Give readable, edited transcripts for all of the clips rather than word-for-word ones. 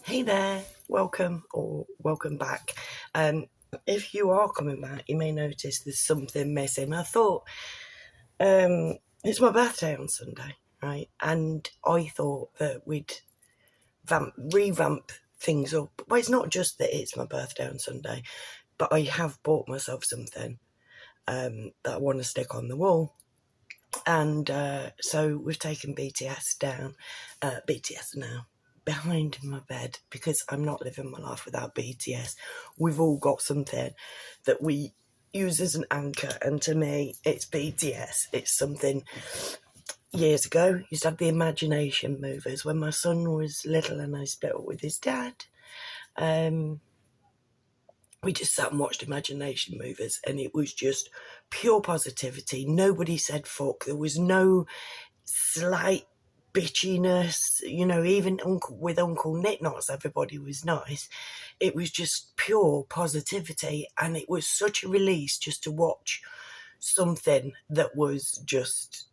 Hey there, welcome or welcome back. If you are coming back, you may notice there's something missing. I thought it's my birthday on Sunday, right? And I thought that we'd revamp things up. Well, it's not just that it's my birthday on Sunday, but I have bought myself something that I want to stick on the wall. And so we've taken BTS down, BTS now, behind my bed because I'm not living my life without BTS. We've all got something that we use as an anchor, and to me, it's BTS. It's something years ago used to have the imagination movers when my son was little and I split up with his dad. We just sat and watched Imagination Movers, and it was just pure positivity. Nobody said fuck. There was no slight bitchiness, even with Uncle Nick Knots, everybody was nice. It was just pure positivity, and it was such a release just to watch something that was just,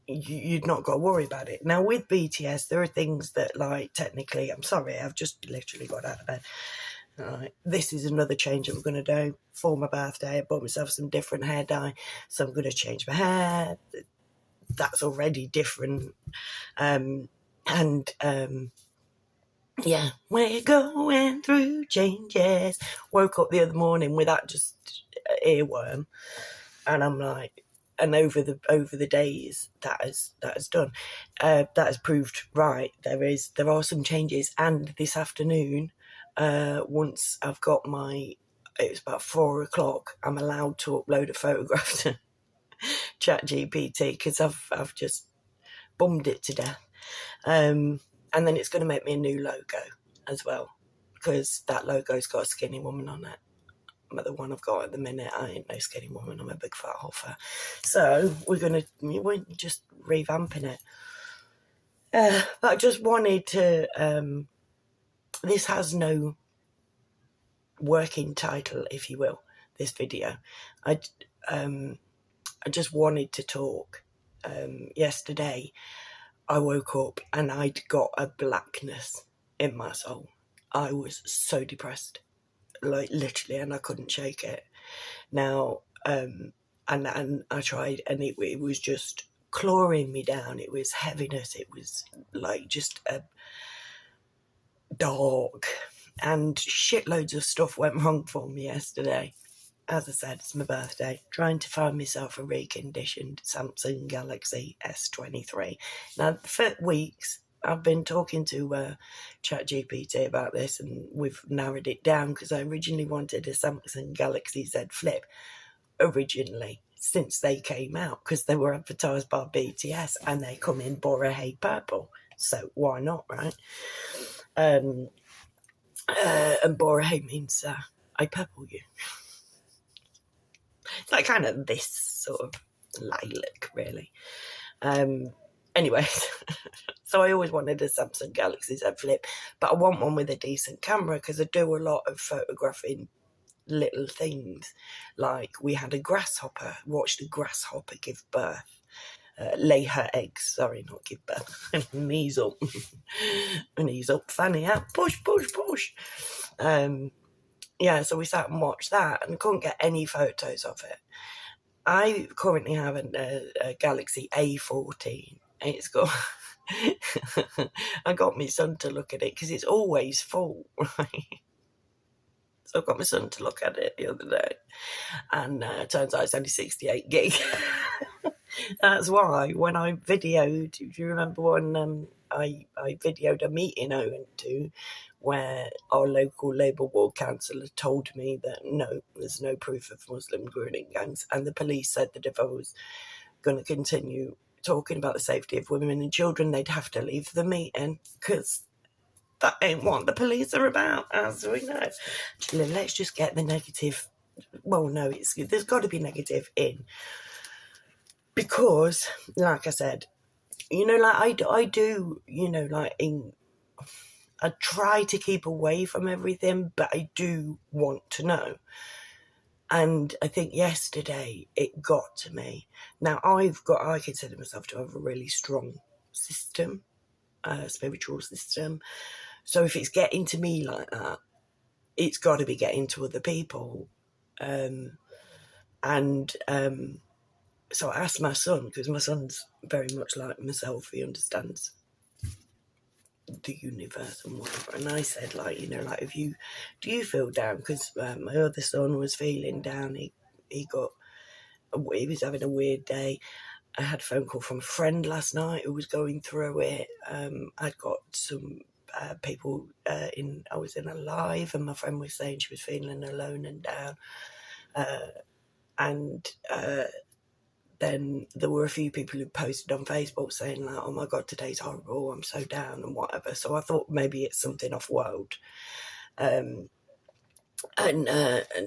you'd not got to worry about it. Now, with BTS, there are things that, like, technically, I'm sorry, I've just literally got out of bed. This is another change I'm going to do for my birthday. I bought myself some different hair dye, so I'm going to change my hair. That's already different. Yeah, we're going through changes. Woke up the other morning with that just earworm, and I'm like, and over the days that has done, that has proved right. There are some changes, and this afternoon, once I've got it's about 4:00. I'm allowed to upload a photograph to ChatGPT because I've just bummed it to death. And then it's going to make me a new logo as well, because that logo's got a skinny woman on it. But the one I've got at the minute, I ain't no skinny woman. I'm a big fat hoffer. So we're just revamping it. But I just wanted to. This has no working title, if you will. This video, I just wanted to talk. Yesterday, I woke up and I'd got a blackness in my soul. I was so depressed, like literally, and I couldn't shake it. Now, and I tried, and it was just clawing me down. It was heaviness. It was like just a dark, and shitloads of stuff went wrong for me yesterday. As I said, it's my birthday. Trying to find myself a reconditioned Samsung Galaxy S23. Now, for weeks, I've been talking to ChatGPT about this, and we've narrowed it down because I originally wanted a Samsung Galaxy Z Flip. Originally, since they came out, because they were advertised by BTS, and they come in Bora Hey Purple. So why not, right? And Bora Hey means I purple you. It's like kind of this sort of lilac, really. Anyways, so I always wanted a Samsung Galaxy Z Flip, but I want one with a decent camera because I do a lot of photographing little things. Like we had a grasshopper, watched a grasshopper give birth. Lay her eggs, sorry, not give birth. Knees up. Knees up, fanny out, push, push, push. Yeah, so we sat and watched that and couldn't get any photos of it. I currently have a Galaxy A14. It's got. I got my son to look at it because it's always full, right? So I got my son to look at it the other day, and it turns out it's only 68 gig. That's why when I videoed, do you remember when I videoed a meeting I went to where our local Labour ward councillor told me that no, there's no proof of Muslim grooming gangs, and the police said that if I was going to continue talking about the safety of women and children, they'd have to leave the meeting because that ain't what the police are about, as we know. Let's just get the negative. Well, no, there's got to be negative in. Because, like I said, like I do, I try to keep away from everything, but I do want to know. And I think yesterday it got to me. Now I consider myself to have a really strong system, spiritual system. So if it's getting to me like that, it's got to be getting to other people. So I asked my son, because my son's very much like myself, he understands the universe and whatever, and I said, like, you know, like, do you feel down? Because my other son was feeling down. He was having a weird day. I had a phone call from a friend last night who was going through it. I'd got some people I was in a live, and my friend was saying she was feeling alone and down. And then there were a few people who posted on Facebook saying, like, oh my God, today's horrible, I'm so down and whatever. So I thought maybe it's something off world. And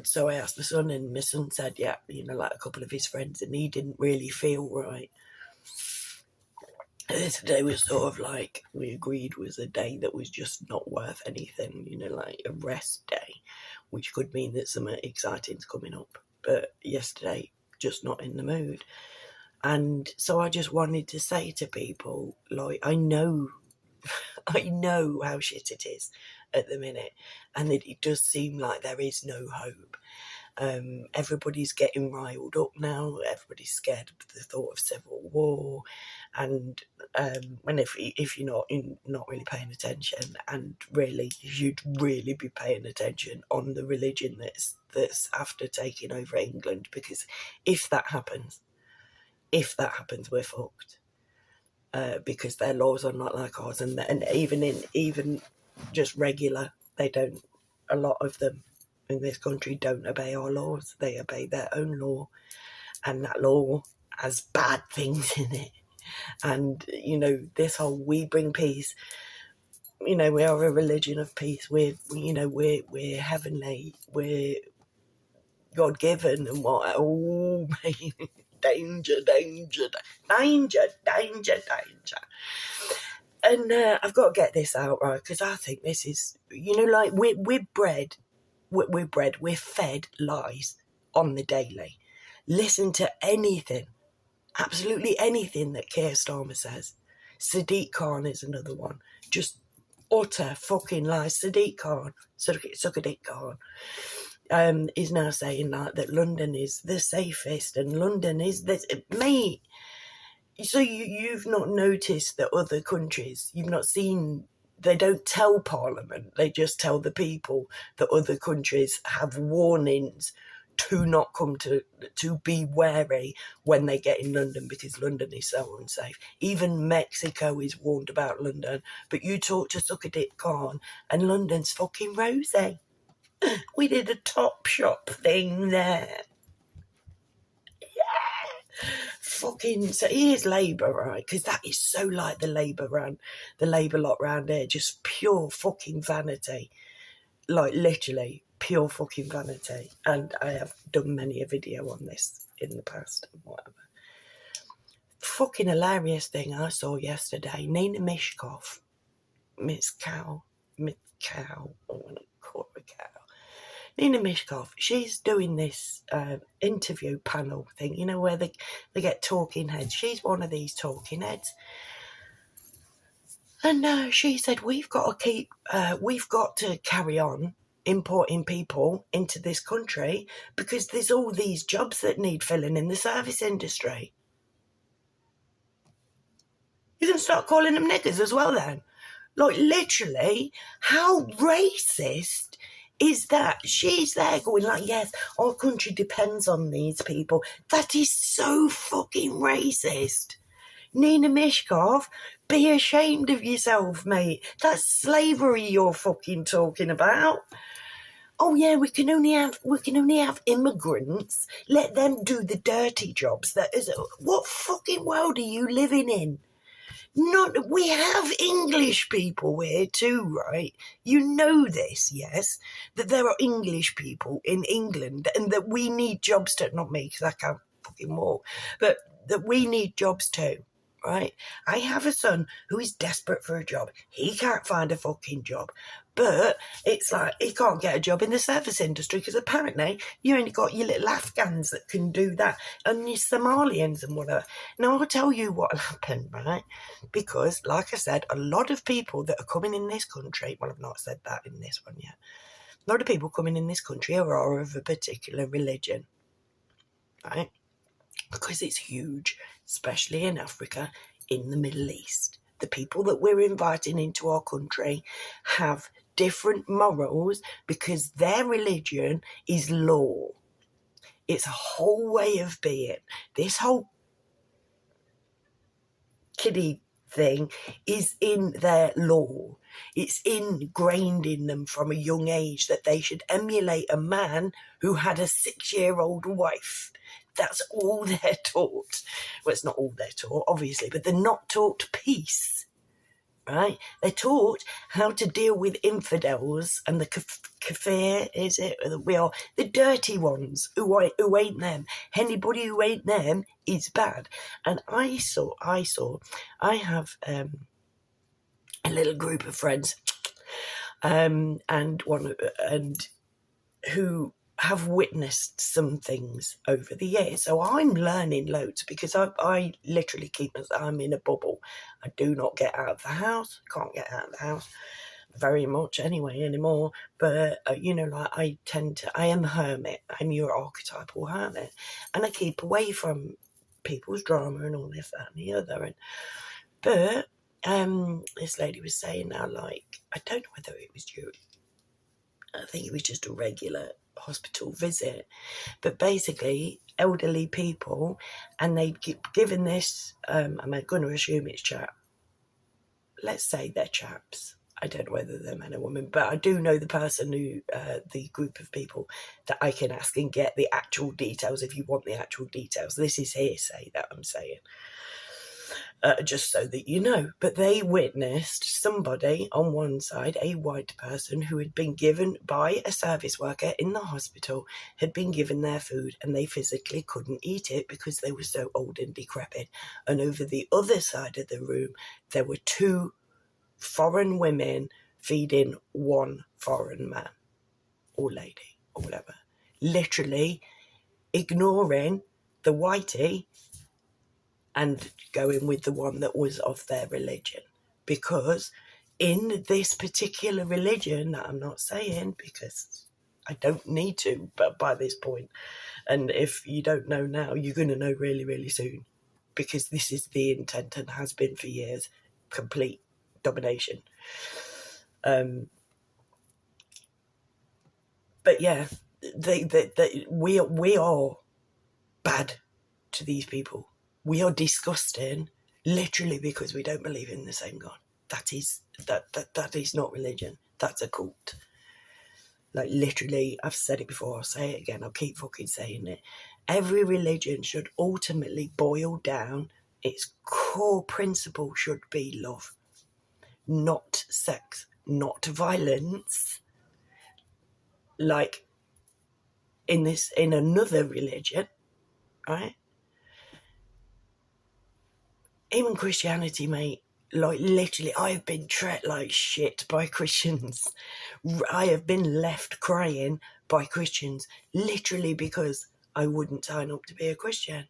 so I asked my son, and my son said, yeah, you know, like a couple of his friends, and he didn't really feel right. And today was sort of like, we agreed was a day that was just not worth anything, you know, like a rest day, which could mean that something exciting's coming up. But yesterday, just not in the mood. And so I just wanted to say to people, like, I know how shit it is at the minute, and that it does seem like there is no hope. Everybody's getting riled up now. Everybody's scared of the thought of civil war, and if you're not really paying attention, and really you'd really be paying attention on the religion that's after taking over England, because if that happens, we're fucked. Because their laws are not like ours, and even just regular, a lot of them in this country don't obey our laws. They obey their own law, and that law has bad things in it. And, you know, this whole we bring peace, you know, we are a religion of peace. We're heavenly, we're God-given, and what? Oh, danger. And I've got to get this out, right, because I think this is, you know, like, we're fed lies on the daily. Listen to anything, absolutely anything that Keir Starmer says. Sadiq Khan is another one. Just utter fucking lies. Sadiq Khan, Sadiq Khan, is now saying that London is the safest, and London is this. Mate, so you've not noticed that other countries, you've not seen, they don't tell Parliament, they just tell the people that other countries have warnings to not come to be wary when they get in London, because London is so unsafe. Even Mexico is warned about London, but you talk to Sadiq Khan and London's fucking rosy. We did a Topshop thing there. Yeah. Fucking, so he is Labour, right? Because that is so like the Labour lot round here, just pure fucking vanity. Like, literally pure fucking vanity. And I have done many a video on this in the past and whatever. Fucking hilarious thing I saw yesterday. Nina Mishkov, Miss Cow, I'm going to call her Cow. Nina Mishkov, she's doing this interview panel thing, you know, where they get talking heads. She's one of these talking heads. And she said, we've got to carry on importing people into this country because there's all these jobs that need filling in the service industry. You can start calling them niggers as well then. Like, literally, how racist is that? She's there going like, yes, our country depends on these people. That is so fucking racist. Nina Mishkov, be ashamed of yourself, mate. That's slavery you're fucking talking about. Oh yeah, we can only have immigrants. Let them do the dirty jobs. What fucking world are you living in? We have English people here too, right? You know this, yes? That there are English people in England, and that we need jobs to, not me, because I can't fucking walk, but that we need jobs too. right? I have a son who is desperate for a job. He can't find a fucking job. But it's like he can't get a job in the service industry because apparently you only got your little Afghans that can do that and your Somalians and whatever. Now, I'll tell you what will happen, right? Because, like I said, a lot of people that are coming in this country, well, I've not said that in this one yet, a lot of people coming in this country are of a particular religion, right? Because it's huge, especially in Africa, in the Middle East. The people that we're inviting into our country have different morals because their religion is law. It's a whole way of being. This whole kiddie thing is in their law. It's ingrained in them from a young age that they should emulate a man who had a 6-year-old wife. That's all they're taught. Well, it's not all they're taught, obviously, but they're not taught peace, right? They're taught how to deal with infidels and the kafir, is it? We are the dirty ones who ain't them. Anybody who ain't them is bad. And I have a little group of friends, and who have witnessed some things over the years. So I'm learning loads because I literally I'm in a bubble. I do not get out of the house. Can't get out of the house very much anyway anymore. But, I am a hermit. I'm your archetypal hermit. And I keep away from people's drama and all this, that and the other. But this lady was saying now, like, I don't know whether it was you. I think it was just a regular hospital visit, but basically elderly people, and they given this, I'm going to assume it's chap, let's say they're chaps, I don't know whether they're men or women, but I do know the person who, the group of people that I can ask and get the actual details if you want the actual details. This is hearsay that I'm saying. Just so that you know. But they witnessed somebody on one side, a white person who had been given by a service worker in the hospital, had been given their food and they physically couldn't eat it because they were so old and decrepit. And over the other side of the room, there were 2 foreign women feeding one foreign man or lady or whatever, literally ignoring the whitey and going with the one that was of their religion. Because in this particular religion, that I'm not saying because I don't need to, but by this point, and if you don't know now, you're going to know really, really soon, because this is the intent and has been for years, complete domination. But yeah, we are bad to these people. We are disgusting, literally, because we don't believe in the same God. That is not religion. That's a cult. Like, literally, I've said it before, I'll say it again, I'll keep fucking saying it. Every religion should ultimately boil down, its core principle should be love. Not sex, not violence. Like, in another religion, right? Even Christianity, mate, like, literally, I've been treated like shit by Christians. I have been left crying by Christians, literally, because I wouldn't sign up to be a Christian.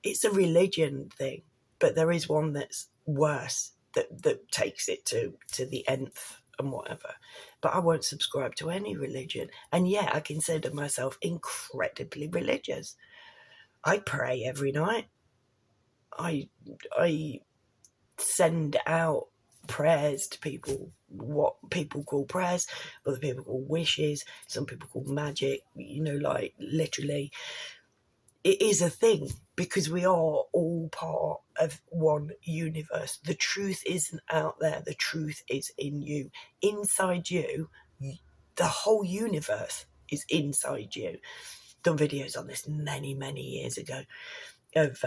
It's a religion thing, but there is one that's worse, that takes it to the nth and whatever. But I won't subscribe to any religion, and yet I consider myself incredibly religious. I pray every night. I send out prayers to people, what people call prayers, other people call wishes, some people call magic, like, literally. It is a thing because we are all part of one universe. The truth isn't out there. The truth is in you. Inside you, the whole universe is inside you. Done videos on this many, many years ago of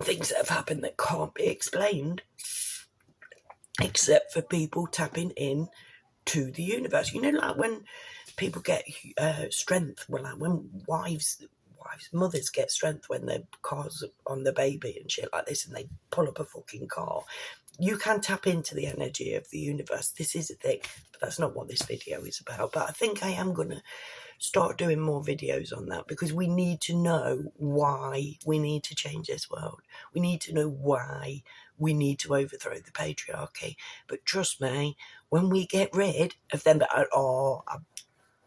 things that have happened that can't be explained except for people tapping in to the universe. Like when people get strength, well, like when wives wives, mothers get strength when their car's on the baby and shit like this, and they pull up a fucking car. You can tap into the energy of the universe. This is a thing, but that's not what this video is about. But I think I am going to start doing more videos on that, because we need to know why we need to change this world. We need to know why we need to overthrow the patriarchy. But trust me, when we get rid of them,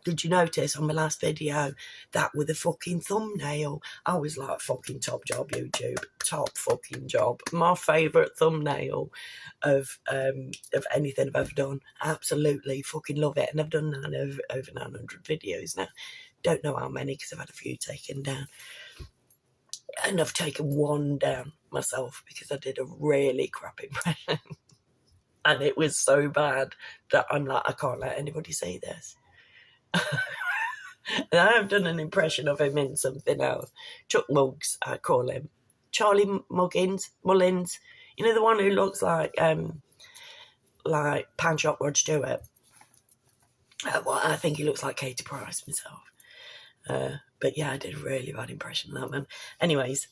did you notice on my last video that with a fucking thumbnail? I was like, fucking top job, YouTube. Top fucking job. My favourite thumbnail of anything I've ever done. Absolutely fucking love it. And I've done over 900 videos now. Don't know how many, because I've had a few taken down. And I've taken one down myself because I did a really crap impression. And it was so bad that I'm like, I can't let anybody see this. And I have done an impression of him in something else. Chuck Muggs, I call him. Charlie Mullins. You know, the one who looks like Pan Shop Rod Stewart. Well, I think he looks like Katie Price myself. But yeah, I did a really bad impression of that man. Anyways,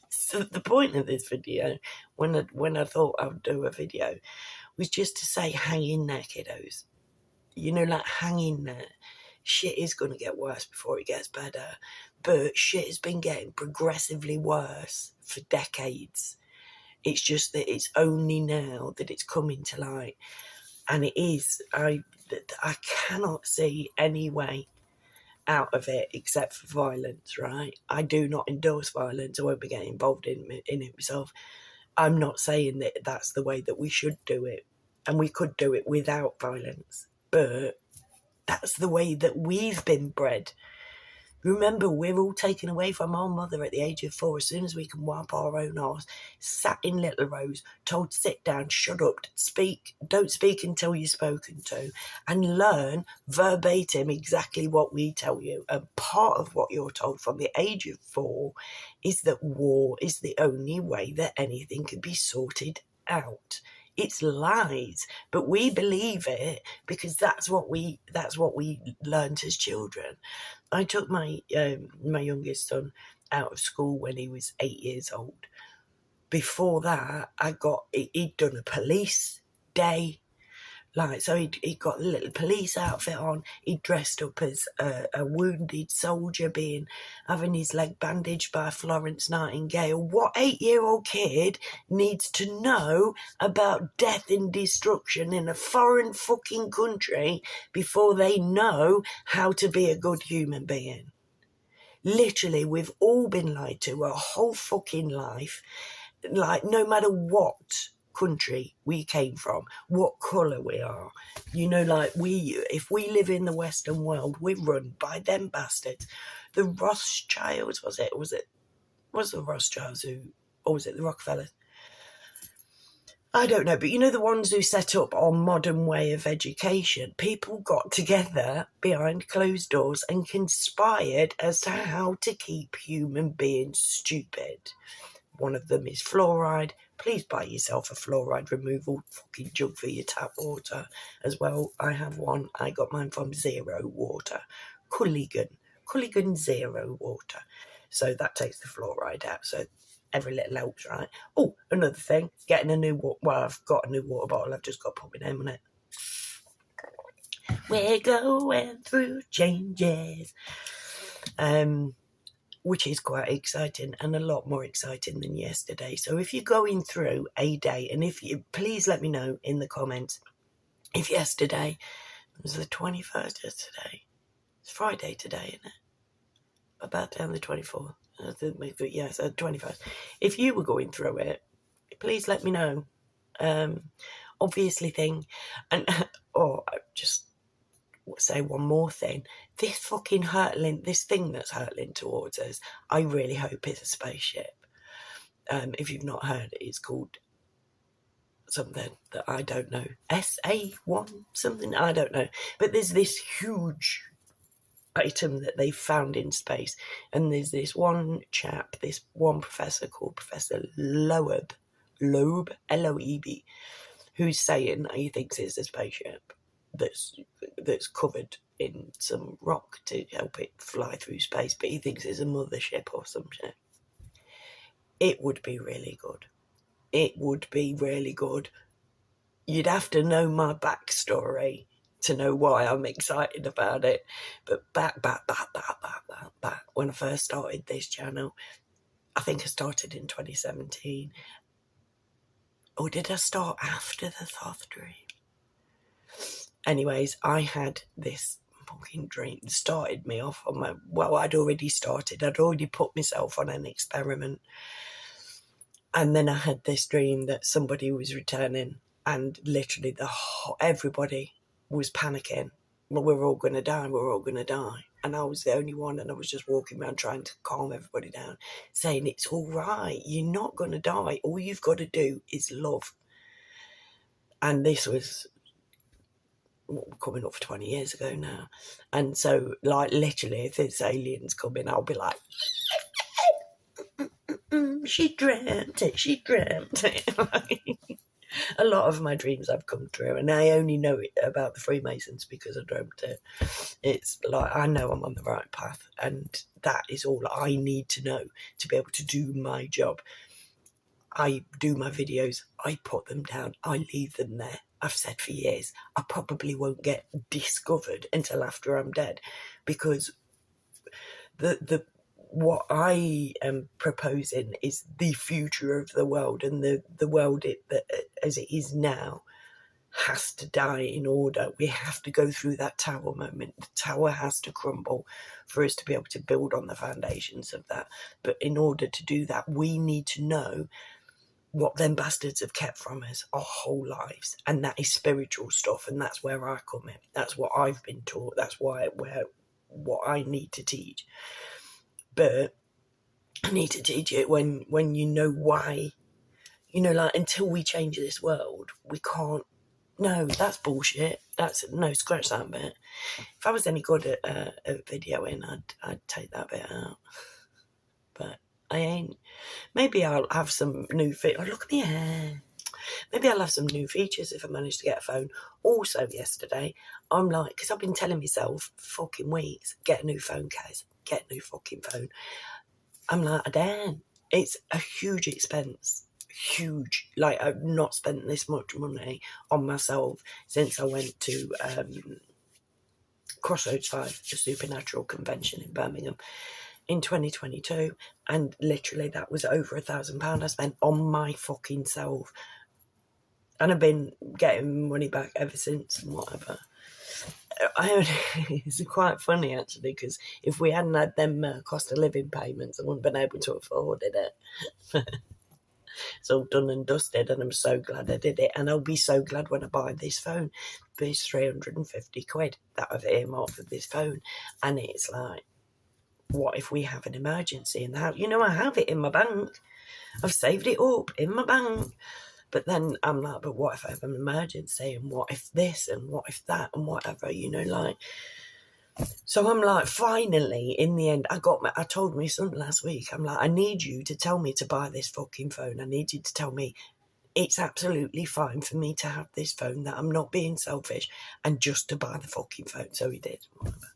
so the point of this video, when I thought I would do a video, was just to say, hang in there, kiddos. You know, like, hang in there. Shit is going to get worse before it gets better. But shit has been getting progressively worse for decades. It's just that it's only now that it's coming to light. And it is. I cannot see any way out of it except for violence, right? I do not endorse violence. I won't be getting involved in it myself. I'm not saying that that's the way that we should do it. And we could do it without violence. But that's the way that we've been bred. Remember, we're all taken away from our mother at the age of 4 as soon as we can wipe our own arse, sat in little rows, told to sit down, shut up, don't speak until you're spoken to, and learn verbatim exactly what we tell you. And part of what you're told from the age of 4 is that war is the only way that anything can be sorted out. It's lies, but we believe it because that's what we learned as children. I took my youngest son out of school when he was 8 years old. Before that, he'd done a police day. So he'd got a little police outfit on. He'd dressed up as a wounded soldier, having his leg bandaged by Florence Nightingale. What 8-year-old kid needs to know about death and destruction in a foreign fucking country before they know how to be a good human being? Literally, we've all been lied to our whole fucking life. Like, no matter what country we came from, what colour we are, you know, like, if we live in the Western world, we're run by them bastards. The Rothschilds, was it the Rothschilds or was it the Rockefellers? I don't know, but you know, the ones who set up our modern way of education. People got together behind closed doors and conspired as to how to keep human beings stupid. One of them is fluoride. Please buy yourself a fluoride removal fucking jug for your tap water as well. I have one. I got mine from Zero Water. Culligan Zero Water. So that takes the fluoride out. So every little helps, right? Oh, another thing. Getting I've got a new water bottle. I've just got to put my name on it. We're going through changes. Which is quite exciting and a lot more exciting than yesterday. So if you're going through a day, and please let me know in the comments if yesterday was the 21st yesterday. It's Friday today, isn't it? About down the 24th. Yes, 21st. If you were going through it, please let me know. Obviously just say one more thing. This thing that's hurtling towards us, I really hope it's a spaceship. If you've not heard it, it's called something that I don't know. SA-1 something, I don't know. But there's this huge item that they found in space, and there's this one chap, this one professor called Professor Loeb, L-O-E-B, who's saying that he thinks it's a spaceship that's covered in some rock to help it fly through space, but he thinks it's a mothership or some shit. It would be really good. It would be really good. You'd have to know my backstory to know why I'm excited about it. But back, when I first started this channel, I think I started in 2017. Or did I start after the Thoth dream? Anyways, I had this fucking dream that started me off on my... Well, I'd already put myself on an experiment. And then I had this dream that somebody was returning, and literally everybody was panicking. Well, we're all going to die. And I was the only one, and I was just walking around trying to calm everybody down, saying, it's all right, you're not going to die. All you've got to do is love. And this was coming up for 20 years ago now. And so, like, literally, if it's aliens coming, I'll be like, she dreamt it. A lot of my dreams have come true, and I only know it about the Freemasons because I dreamt it. It's like, I know I'm on the right path, and that is all I need to know to be able to do my job. I do my videos, I put them down, I leave them there. I've said for years, I probably won't get discovered until after I'm dead, because what I am proposing is the future of the world, and the world as it is now has to die in order. We have to go through that tower moment. The tower has to crumble for us to be able to build on the foundations of that. But in order to do that, we need to know what them bastards have kept from us our whole lives, and that is spiritual stuff, and that's where I come in. That's what I've been taught. That's what I need to teach. But I need to teach it when you know why. You know, like, until we change this world, we can't. No, that's bullshit. No, scratch that bit. If I was any good at videoing, I'd take that bit out. But I ain't. Maybe I'll have some new features. Oh, look at my hair. Maybe I'll have some new features if I manage to get a phone. Also, yesterday, I'm like, because I've been telling myself for fucking weeks, get a new phone case, get a new fucking phone. I'm like, damn, it's a huge expense. Huge. Like, I've not spent this much money on myself since I went to Crossroads 5, the Supernatural convention in Birmingham, in 2022, and literally that was over £1,000 I spent on my fucking self, and I've been getting money back ever since and whatever. It's quite funny actually, because if we hadn't had them cost of living payments, I wouldn't have been able to afford it. It's all done and dusted, and I'm so glad I did it, and I'll be so glad when I buy this phone. It's 350 quid that I've earmarked for this phone, and it's like, what if we have an emergency in the house? You know, I have it in my bank. I've saved it up in my bank. But then I'm like, but what if I have an emergency? And what if this? And what if that? And whatever, you know, like. So I'm like, finally, in the end, I told my son last week, I'm like, I need you to tell me to buy this fucking phone. I need you to tell me it's absolutely fine for me to have this phone, that I'm not being selfish, and just to buy the fucking phone. So he did, whatever.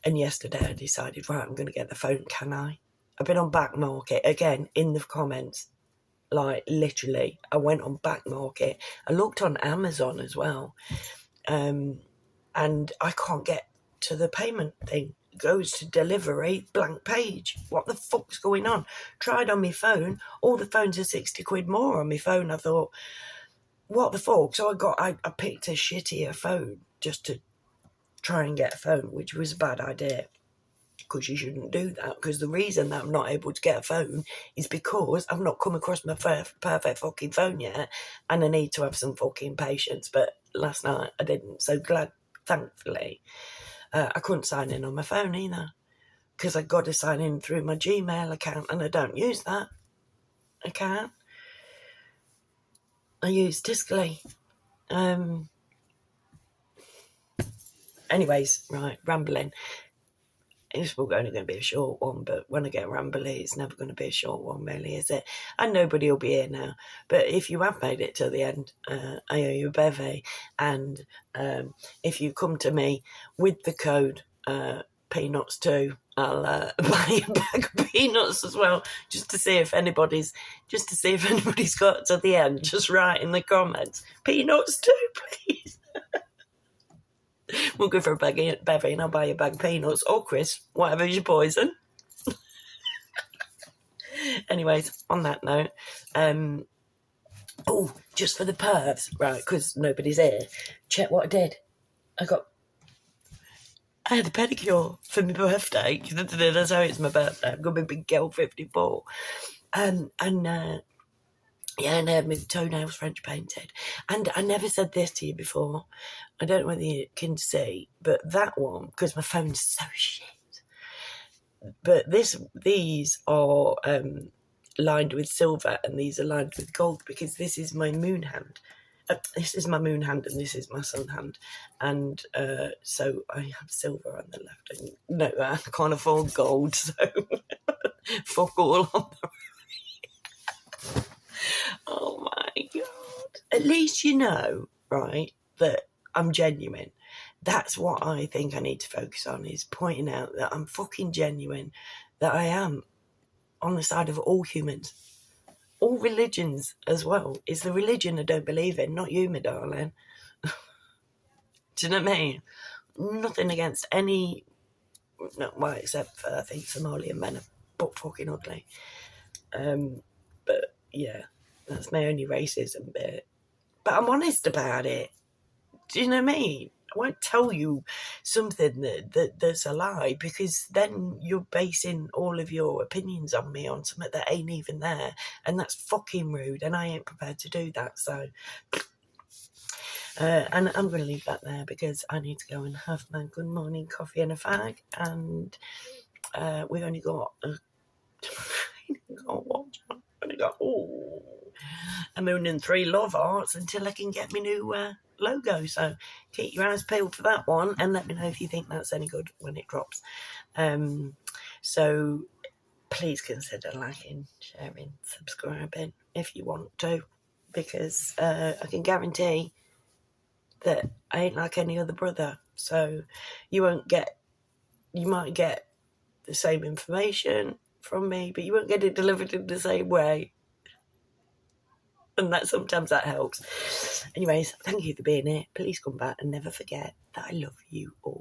And yesterday I decided, right, I'm going to get the phone, can I? I've been on Back Market, again, in the comments, like, literally, I went on Back Market. I looked on Amazon as well, and I can't get to the payment thing. It goes to delivery, blank page. What the fuck's going on? Tried on my phone, all the phones are 60 quid more on my phone. I thought, what the fuck? So I picked a shittier phone just to try and get a phone, which was a bad idea, because you shouldn't do that. Because the reason that I'm not able to get a phone is because I've not come across my perfect fucking phone yet, and I need to have some fucking patience. But last night I didn't, so glad, thankfully. I couldn't sign in on my phone either, because I got to sign in through my Gmail account, and I don't use that account. I use Discly. Anyways, right, rambling. it's only going to be a short one, but when I get rambly, it's never going to be a short one, really, is it? And nobody will be here now. But if you have made it to the end, I owe you a bevy. And if you come to me with the code peanuts too, I'll buy you a bag of peanuts as well, just to see if anybody's got to the end. Just write in the comments, peanuts too, please. We'll go for a bevy and I'll buy you a bag of peanuts or Chris, whatever's your poison. Anyways, on that note, just for the pervs, right, because nobody's here, check what I did. I had a pedicure for my birthday. That's how it's my birthday. I'm going to be big girl 54. And I had my toenails French painted. And I never said this to you before. I don't know whether you can see, but that one, because my phone's so shit. But these are lined with silver and these are lined with gold because this is my moon hand. This is my moon hand and this is my sun hand. And so I have silver on the left. And no, I can't afford gold, so fuck all on the right. Oh my God. At least you know, right, that I'm genuine. That's what I think I need to focus on, is pointing out that I'm fucking genuine, that I am on the side of all humans. All religions as well. It's the religion I don't believe in, not you, my darling. Do you know what I mean? Nothing against any, well, except for I think Somalian men are butt fucking ugly. But yeah, that's my only racism bit. But I'm honest about it. Do you know what I mean? I won't tell you something that's a lie, because then you're basing all of your opinions on me on something that ain't even there, and that's fucking rude, and I ain't prepared to do that. So, and I'm going to leave that there because I need to go and have my good morning coffee and a fag, and we've only got a moon and 3 love hearts until I can get my new logo. So keep your eyes peeled for that one and let me know if you think that's any good when it drops. So please consider liking, sharing, subscribing if you want to, because I can guarantee that I ain't like any other brother. So you might get the same information from me, but you won't get it delivered in the same way. And sometimes that helps. Anyways, thank you for being here. Please come back and never forget that I love you all.